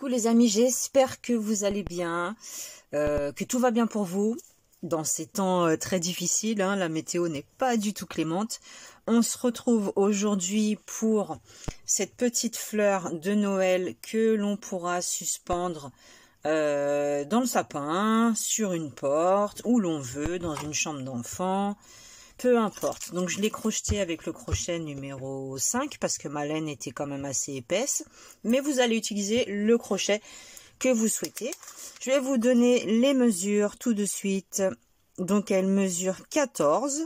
les amis, j'espère que vous allez bien, que tout va bien pour vous. Dans ces temps très difficiles, hein, la météo n'est pas du tout clémente. On se retrouve aujourd'hui pour cette petite fleur de Noël que l'on pourra suspendre dans le sapin, sur une porte, où l'on veut, dans une chambre d'enfant, peu importe. Donc je l'ai crocheté avec le crochet numéro 5 parce que ma laine était quand même assez épaisse. Mais vous allez utiliser le crochet que vous souhaitez. Je vais vous donner les mesures tout de suite. Donc elle mesure 14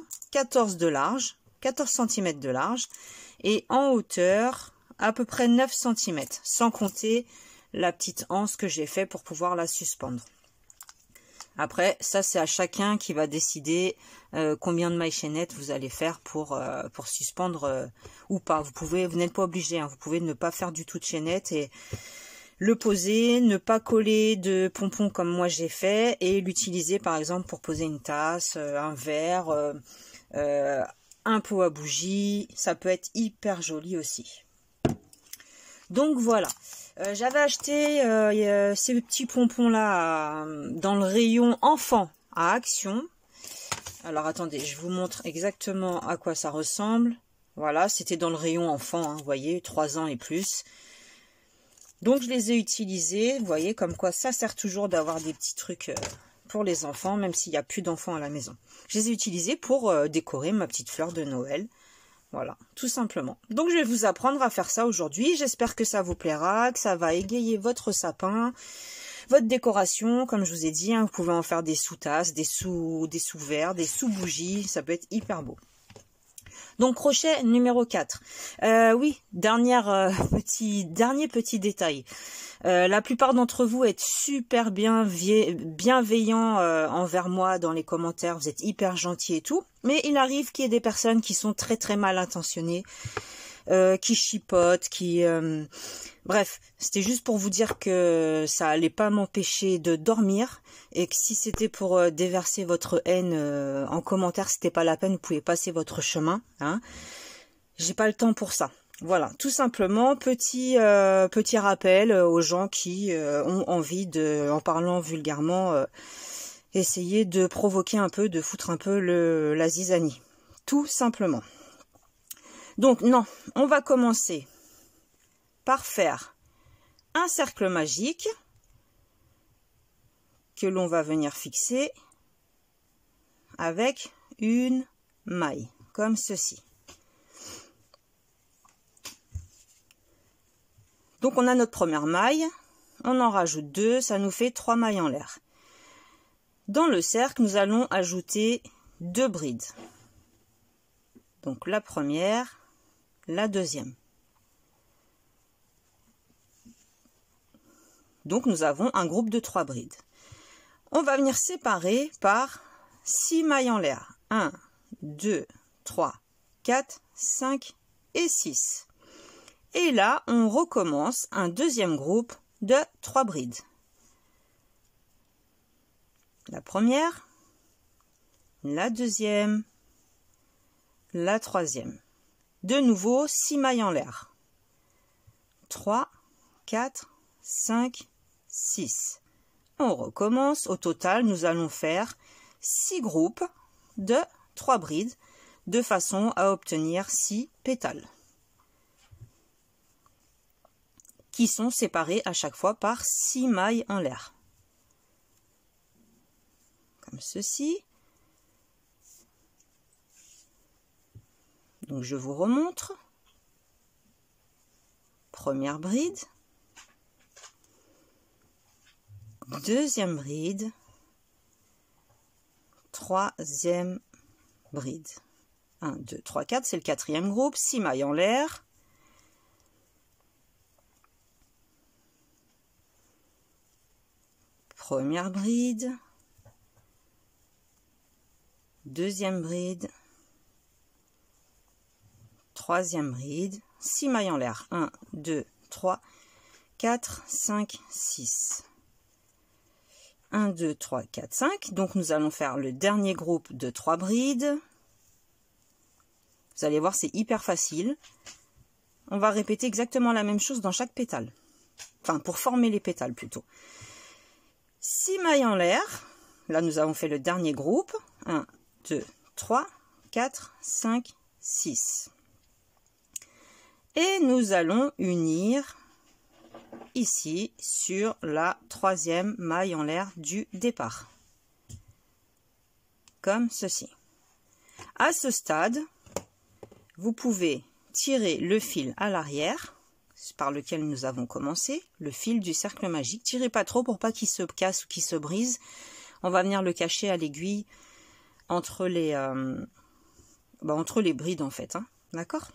de large, 14 cm de large et en hauteur à peu près 9 cm, sans compter la petite anse que j'ai fait pour pouvoir la suspendre. Après, ça c'est à chacun qui va décider combien de mailles chaînettes vous allez faire pour suspendre ou pas. Vous n'êtes pas obligé, hein, vous pouvez ne pas faire du tout de chaînette et le poser, ne pas coller de pompons comme moi j'ai fait et l'utiliser par exemple pour poser une tasse, un verre, un pot à bougie. Ça peut être hyper joli aussi. Donc voilà. J'avais acheté ces petits pompons là dans le rayon enfant à Action. Alors attendez, je vous montre exactement à quoi ça ressemble. Voilà, c'était dans le rayon enfant, hein, vous voyez, 3 ans et plus. Donc je les ai utilisés, vous voyez, comme quoi ça sert toujours d'avoir des petits trucs pour les enfants, même s'il n'y a plus d'enfants à la maison. Je les ai utilisés pour décorer ma petite fleur de Noël. Voilà, tout simplement. Donc je vais vous apprendre à faire ça aujourd'hui. J'espère que ça vous plaira, que ça va égayer votre sapin, votre décoration. Comme je vous ai dit, hein, vous pouvez en faire des sous-tasses, des sous-verres, des sous-bougies. Ça peut être hyper beau. Donc crochet numéro 4. Oui, dernier petit détail. La plupart d'entre vous êtes super bienveillants envers moi dans les commentaires. Vous êtes hyper gentils et tout. Mais il arrive qu'il y ait des personnes qui sont très très mal intentionnées, qui chipotent, Bref, c'était juste pour vous dire que ça allait pas m'empêcher de dormir et que si c'était pour déverser votre haine en commentaire, c'était pas la peine, vous pouvez passer votre chemin. Hein. J'ai pas le temps pour ça. Voilà, tout simplement, petit rappel aux gens qui ont envie de, en parlant vulgairement, essayer de provoquer un peu, de foutre un peu la zizanie. Tout simplement. Donc non, on va commencer par faire un cercle magique que l'on va venir fixer avec une maille, comme ceci. Donc on a notre première maille, on en rajoute 2, ça nous fait 3 mailles en l'air. Dans le cercle, nous allons ajouter 2 brides. Donc la première, la deuxième. Donc nous avons un groupe de 3 brides. On va venir séparer par 6 mailles en l'air. 1, 2, 3, 4, 5 et 6. Et là, on recommence un deuxième groupe de 3 brides. La première, la deuxième, la troisième. De nouveau, 6 mailles en l'air. 3, 4, 5, 6. On recommence. Au total, nous allons faire 6 groupes de 3 brides de façon à obtenir 6 pétales qui sont séparés à chaque fois par 6 mailles en l'air. Comme ceci. Donc je vous remontre. Première bride. Deuxième bride, troisième bride. 1, 2, 3, 4, c'est le quatrième groupe, 6 mailles en l'air. Première bride, deuxième bride, troisième bride, 6 mailles en l'air. 1, 2, 3, 4, 5, 6. 1, 2, 3, 4, 5. Donc nous allons faire le dernier groupe de 3 brides. Vous allez voir, c'est hyper facile. On va répéter exactement la même chose dans chaque pétale. Enfin, pour former les pétales plutôt. 6 mailles en l'air. Là, nous avons fait le dernier groupe. 1, 2, 3, 4, 5, 6. Et nous allons unir ici sur la 3e maille en l'air du départ. Comme ceci. À ce stade, vous pouvez tirer le fil à l'arrière par lequel nous avons commencé, le fil du cercle magique. Tirez pas trop pour pas qu'il se casse ou qu'il se brise. On va venir le cacher à l'aiguille entre les brides en fait. Hein. D'accord?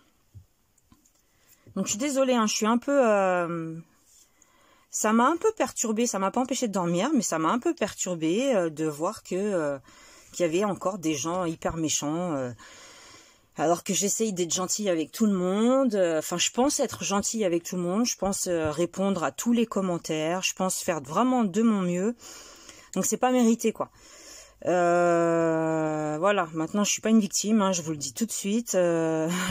Donc je suis désolée, hein, je suis un peu... ça m'a un peu perturbée, ça m'a pas empêché de dormir, mais ça m'a un peu perturbée de voir que qu'il y avait encore des gens hyper méchants, alors que j'essaye d'être gentille avec tout le monde. Enfin, je pense être gentille avec tout le monde, je pense répondre à tous les commentaires, je pense faire vraiment de mon mieux. Donc c'est pas mérité, quoi. Voilà, maintenant je suis pas une victime, hein, je vous le dis tout de suite.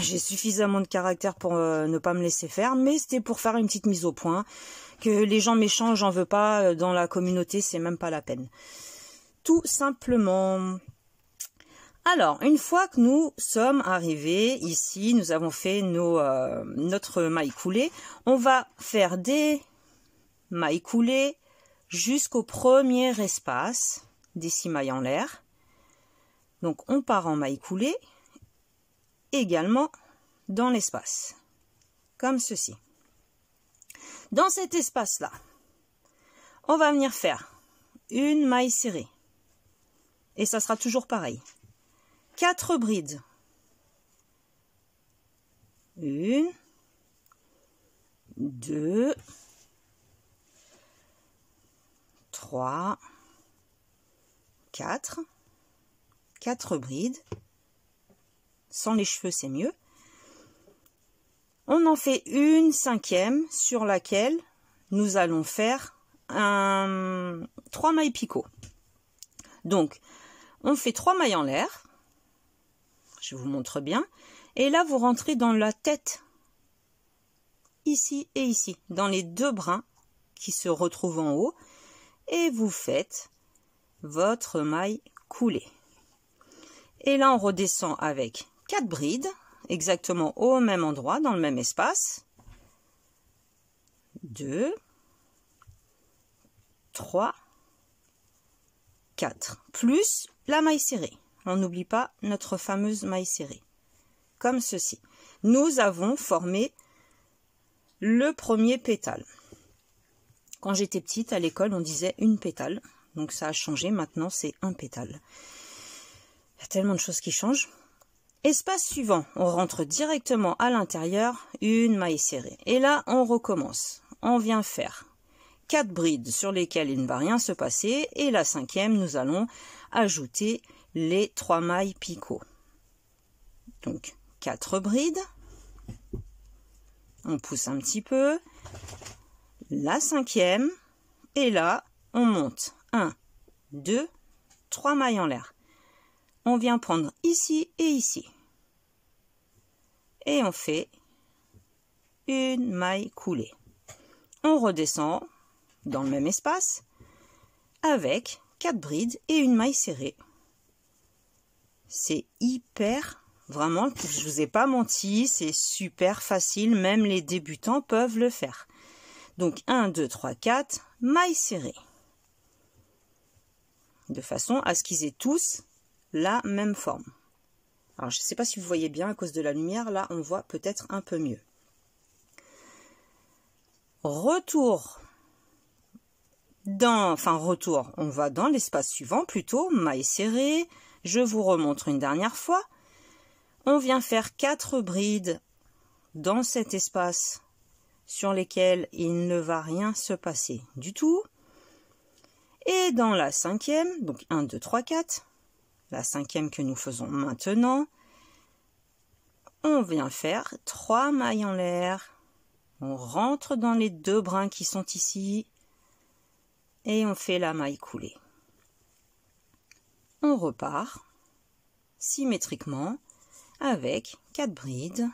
J'ai suffisamment de caractère pour ne pas me laisser faire, mais c'était pour faire une petite mise au point. Que les gens méchants, j'en veux pas dans la communauté, c'est même pas la peine. Tout simplement. Alors, une fois que nous sommes arrivés ici, nous avons fait notre maille coulée, on va faire des mailles coulées jusqu'au premier espace des 6 mailles en l'air. Donc, on part en maille coulée également dans l'espace, comme ceci. Dans cet espace-là, on va venir faire une maille serrée. Et ça sera toujours pareil. 4 brides. 1, 2, 3, 4. 4 brides. Sans les cheveux, c'est mieux. On en fait une 5e sur laquelle nous allons faire 3 mailles picot. Donc, on fait 3 mailles en l'air. Je vous montre bien. Et là, vous rentrez dans la tête, ici et ici, dans les 2 brins qui se retrouvent en haut. Et vous faites votre maille coulée. Et là, on redescend avec 4 brides, exactement au même endroit, dans le même espace. 2, 3, 4, plus la maille serrée. On n'oublie pas notre fameuse maille serrée. Comme ceci. Nous avons formé le premier pétale. Quand j'étais petite, à l'école, on disait une pétale. Donc ça a changé, maintenant c'est un pétale. Il y a tellement de choses qui changent. Espace suivant, on rentre directement à l'intérieur, une maille serrée. Et là, on recommence. On vient faire 4 brides sur lesquelles il ne va rien se passer. Et la 5e, nous allons ajouter les 3 mailles picot. Donc, 4 brides. On pousse un petit peu. La 5e. Et là, on monte 1, 2, 3 mailles en l'air. On vient prendre ici et ici. Et on fait une maille coulée. On redescend dans le même espace avec 4 brides et une maille serrée. C'est hyper, vraiment, je vous ai pas menti, c'est super facile, même les débutants peuvent le faire. Donc 1, 2, 3, 4, maille serrée. De façon à ce qu'ils aient tous la même forme. Alors je ne sais pas si vous voyez bien à cause de la lumière, là on voit peut-être un peu mieux. Retour, on va dans l'espace suivant plutôt, maille serrée. Je vous remontre une dernière fois. On vient faire 4 brides dans cet espace sur lesquels il ne va rien se passer du tout. Et dans la 5e, donc 1, 2, 3, 4, la 5e que nous faisons maintenant, on vient faire 3 mailles en l'air. On rentre dans les 2 brins qui sont ici et on fait la maille coulée. On repart symétriquement avec 4 brides.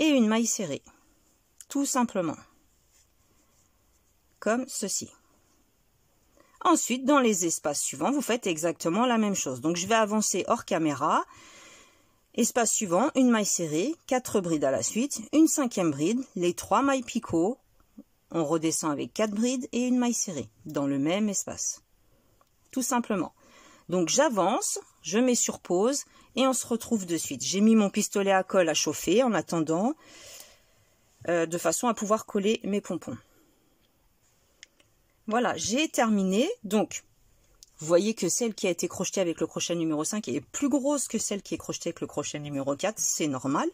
et une maille serrée. Tout simplement. Comme ceci. Ensuite, dans les espaces suivants, vous faites exactement la même chose. Donc, je vais avancer hors caméra. Espace suivant, une maille serrée, 4 brides à la suite, une 5e bride, les 3 mailles picot. On redescend avec 4 brides et une maille serrée dans le même espace. Tout simplement. Donc, j'avance, je mets sur pause et on se retrouve de suite. J'ai mis mon pistolet à colle à chauffer en attendant, de façon à pouvoir coller mes pompons. Voilà, j'ai terminé. Donc, vous voyez que celle qui a été crochetée avec le crochet numéro 5 est plus grosse que celle qui est crochetée avec le crochet numéro 4. C'est normal.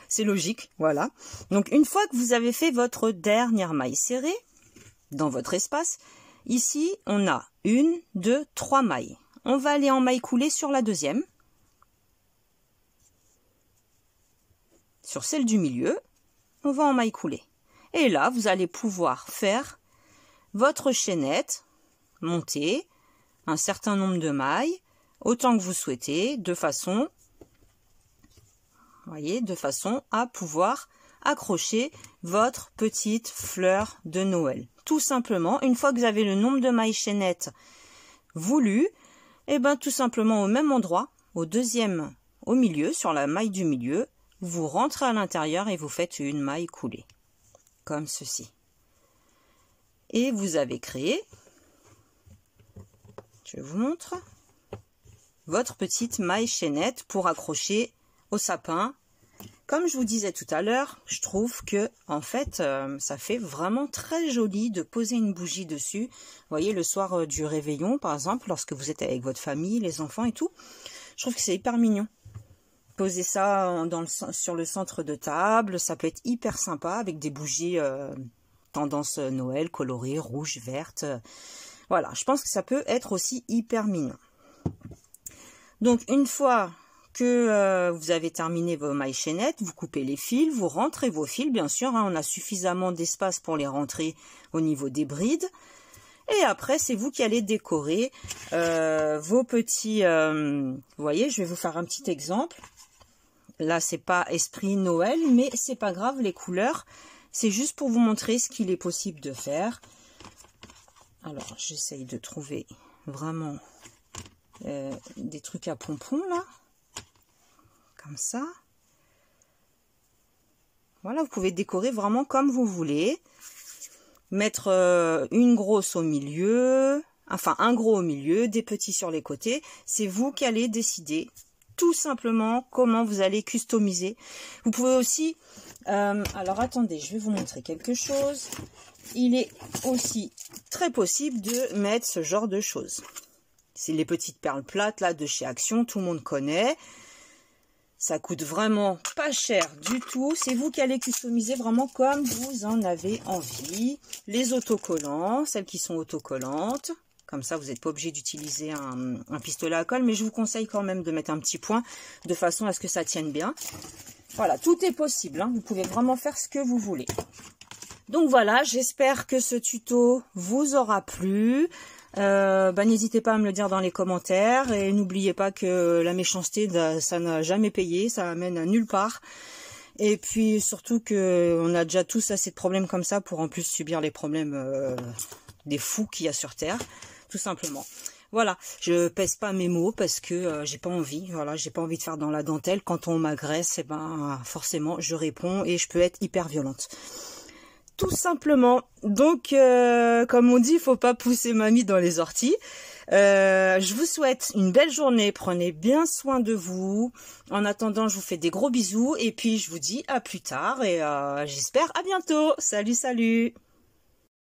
C'est logique, voilà. Donc, une fois que vous avez fait votre dernière maille serrée dans votre espace, ici, on a 1, 2, 3 mailles. On va aller en maille coulée sur la deuxième. Sur celle du milieu, on va en maille coulée. Et là, vous allez pouvoir faire votre chaînette, monter un certain nombre de mailles, autant que vous souhaitez, de façon, voyez, de façon à pouvoir accrocher votre petite fleur de Noël. Tout simplement, une fois que vous avez le nombre de mailles chaînettes voulu, et bien tout simplement au même endroit, au milieu, sur la maille du milieu, vous rentrez à l'intérieur et vous faites une maille coulée. Comme ceci. Et vous avez créé, je vous montre, votre petite maille chaînette pour accrocher au sapin. Comme je vous disais tout à l'heure, je trouve que en fait, ça fait vraiment très joli de poser une bougie dessus. Vous voyez, le soir du réveillon, par exemple, lorsque vous êtes avec votre famille, les enfants et tout, je trouve que c'est hyper mignon. Poser ça sur le centre de table, ça peut être hyper sympa avec des bougies tendance Noël, colorées, rouge, verte. Voilà, je pense que ça peut être aussi hyper mignon. Donc, une fois que vous avez terminé vos mailles chaînettes, vous coupez les fils, vous rentrez vos fils, bien sûr, hein, on a suffisamment d'espace pour les rentrer au niveau des brides. Et après, c'est vous qui allez décorer vos petits... vous voyez, je vais vous faire un petit exemple. Là, c'est pas esprit Noël, mais c'est pas grave, les couleurs, c'est juste pour vous montrer ce qu'il est possible de faire. Alors, j'essaye de trouver vraiment des trucs à pompons, là. Comme ça. Voilà, vous pouvez décorer vraiment comme vous voulez. Mettre une grosse au milieu, enfin un gros au milieu, des petits sur les côtés. C'est vous qui allez décider tout simplement comment vous allez customiser. Vous pouvez aussi, alors attendez, je vais vous montrer quelque chose. Il est aussi très possible de mettre ce genre de choses. C'est les petites perles plates là de chez Action, tout le monde connaît. Ça coûte vraiment pas cher du tout. C'est vous qui allez customiser vraiment comme vous en avez envie. Les autocollants, celles qui sont autocollantes. Comme ça, vous n'êtes pas obligé d'utiliser un pistolet à colle, mais je vous conseille quand même de mettre un petit point de façon à ce que ça tienne bien. Voilà, tout est possible, hein. Vous pouvez vraiment faire ce que vous voulez. Donc voilà, j'espère que ce tuto vous aura plu. N'hésitez pas à me le dire dans les commentaires et n'oubliez pas que la méchanceté, ça n'a jamais payé, ça amène à nulle part. Et puis surtout que on a déjà tous assez de problèmes comme ça pour en plus subir les problèmes des fous qu'il y a sur Terre. Tout simplement. Voilà, je pèse pas mes mots parce que j'ai pas envie. Voilà, j'ai pas envie de faire dans la dentelle. Quand on m'agresse, et ben forcément je réponds et je peux être hyper violente. Tout simplement. Donc, comme on dit, il faut pas pousser mamie dans les orties. Je vous souhaite une belle journée. Prenez bien soin de vous. En attendant, je vous fais des gros bisous et puis je vous dis à plus tard et j'espère à bientôt. Salut, salut.